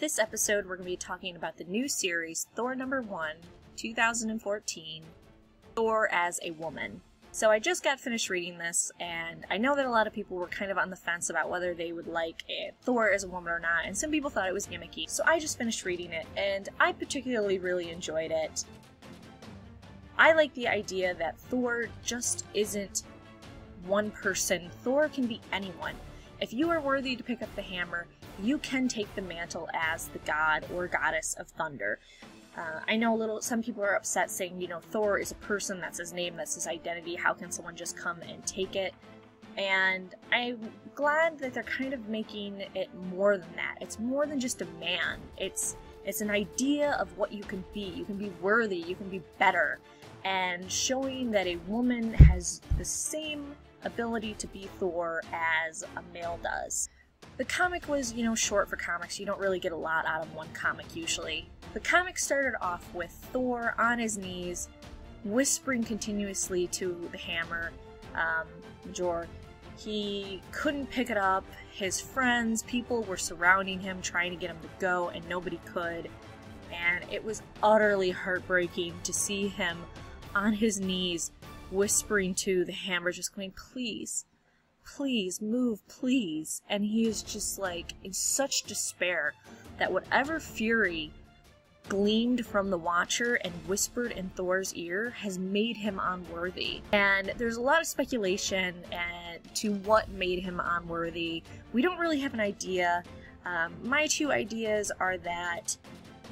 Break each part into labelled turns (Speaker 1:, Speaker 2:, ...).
Speaker 1: This episode, we're going to be talking about the new series, Thor #1, 2014, Thor as a Woman. So I just got finished reading this, and I know that a lot of people were kind of on the fence about whether they would like Thor as a woman or not, and some people thought it was gimmicky. So I just finished reading it, and I particularly really enjoyed it. I like the idea that Thor just isn't one person. Thor can be anyone. If you are worthy to pick up the hammer, you can take the mantle as the god or goddess of thunder. I know some people are upset saying, Thor is a person, that's his name, that's his identity, how can someone just come and take it? And I'm glad that they're kind of making it more than that. It's more than just a man. It's an idea of what you can be. You can be worthy, you can be better. And showing that a woman has the same ability to be Thor as a male does. The comic was, short for comics. You don't really get a lot out of one comic usually. The comic started off with Thor on his knees, whispering continuously to the hammer, Jor. He couldn't pick it up. His friends, people were surrounding him, trying to get him to go, and nobody could. And it was utterly heartbreaking to see him on his knees, whispering to the hammer, just going, please, please, move, please. And he is just like in such despair that whatever fury gleamed from the Watcher and whispered in Thor's ear has made him unworthy. And there's a lot of speculation to what made him unworthy. We don't really have an idea. My two ideas are that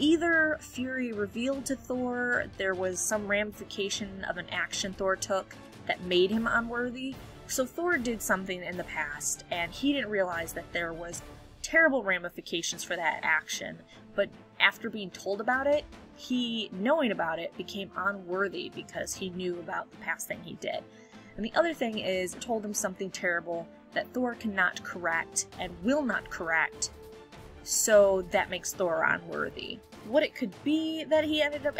Speaker 1: either Fury revealed to Thor there was some ramification of an action Thor took that made him unworthy. So Thor did something in the past, and he didn't realize that there was terrible ramifications for that action. But after being told about it, knowing about it, became unworthy because he knew about the past thing he did. And the other thing is, it told him something terrible that Thor cannot correct and will not correct. So that makes Thor unworthy. What it could be that he ended up,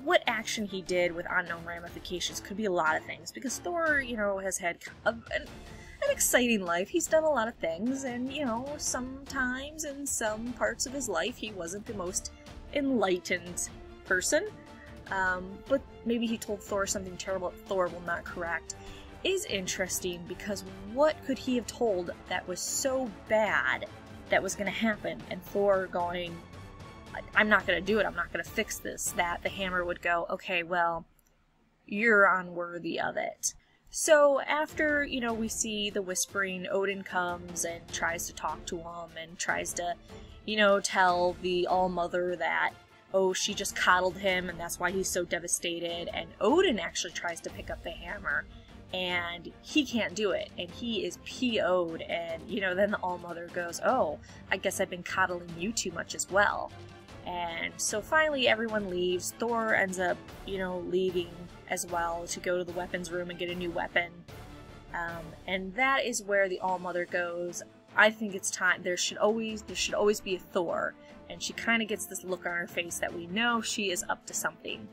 Speaker 1: what action he did with unknown ramifications could be a lot of things, because Thor, has had an exciting life. He's done a lot of things, and, sometimes in some parts of his life he wasn't the most enlightened person. But maybe he told Thor something terrible that Thor will not correct. Is interesting, because what could he have told that was so bad that was going to happen, and Thor going, I'm not going to do it, I'm not going to fix this, that the hammer would go, okay, well, you're unworthy of it. So after, we see the whispering, Odin comes and tries to talk to him and tries to, tell the All-Mother that, oh, she just coddled him and that's why he's so devastated, and Odin actually tries to pick up the hammer. And he can't do it, and he is PO'd, and, then the All-Mother goes, oh, I guess I've been coddling you too much as well. And so finally everyone leaves. Thor ends up, leaving as well to go to the weapons room and get a new weapon. And that is where the All-Mother goes, I think it's time, there should always be a Thor. And she kind of gets this look on her face that we know she is up to something.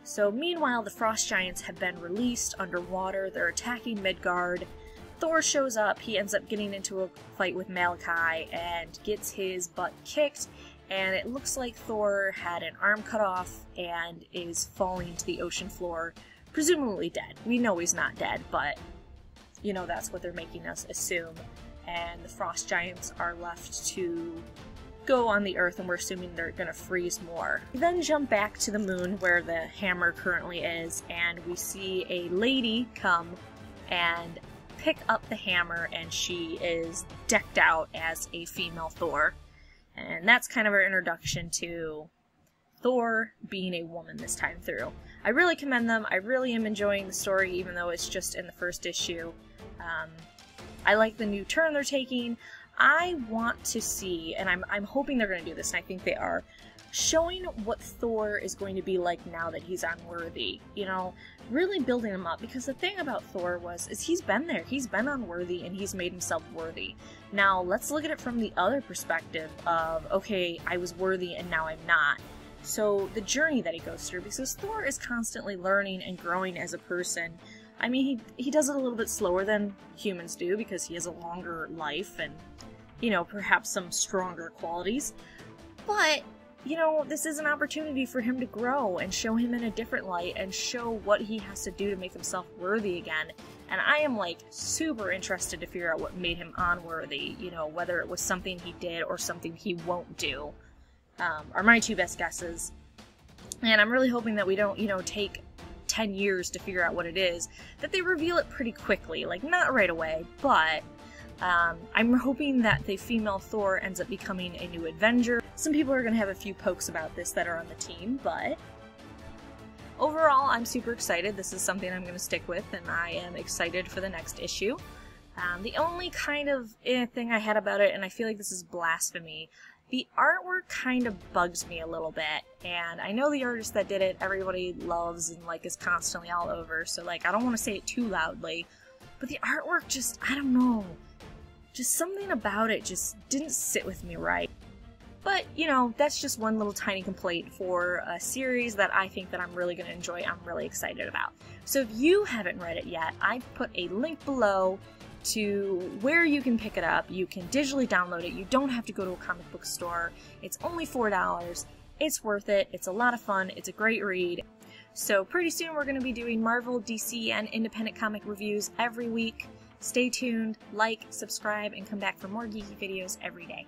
Speaker 1: So meanwhile, the Frost Giants have been released underwater. They're attacking Midgard. Thor shows up. He ends up getting into a fight with Malachi and gets his butt kicked. And it looks like Thor had an arm cut off and is falling to the ocean floor, presumably dead. We know he's not dead, but, that's what they're making us assume. And the Frost Giants are left to go on the Earth, and we're assuming they're gonna freeze more. We then jump back to the moon where the hammer currently is, and we see a lady come and pick up the hammer, and she is decked out as a female Thor. And that's kind of our introduction to Thor being a woman this time through. I really commend them. I really am enjoying the story, even though it's just in the first issue. I like the new turn they're taking. I want to see, and I'm hoping they're going to do this, and I think they are, showing what Thor is going to be like now that he's unworthy. Really building him up, because the thing about Thor is he's been there. He's been unworthy, and he's made himself worthy. Now, let's look at it from the other perspective of, okay, I was worthy, and now I'm not. So, the journey that he goes through, because Thor is constantly learning and growing as a person. He does it a little bit slower than humans do, because he has a longer life, and you know, perhaps some stronger qualities. But, you know, this is an opportunity for him to grow and show him in a different light and show what he has to do to make himself worthy again. And I am, like, super interested to figure out what made him unworthy, you know, whether it was something he did or something he won't do, are my two best guesses. And I'm really hoping that we don't, you know, take 10 years to figure out what it is, that they reveal it pretty quickly, like, not right away, but I'm hoping that the female Thor ends up becoming a new Avenger. Some people are going to have a few pokes about this that are on the team, but overall, I'm super excited. This is something I'm going to stick with, and I am excited for the next issue. The only kind of thing I had about it, and I feel like this is blasphemy, the artwork kind of bugs me a little bit, and I know the artist that did it, everybody loves and, like, is constantly all over, so, like, I don't want to say it too loudly, but the artwork just, I don't know, just something about it just didn't sit with me right. But, you know, that's just one little tiny complaint for a series that I think that I'm really going to enjoy, I'm really excited about. So if you haven't read it yet, I've put a link below to where you can pick it up. You can digitally download it. You don't have to go to a comic book store. It's only $4. It's worth it. It's a lot of fun. It's a great read. So pretty soon we're going to be doing Marvel, DC, and independent comic reviews every week. Stay tuned, like, subscribe, and come back for more geeky videos every day.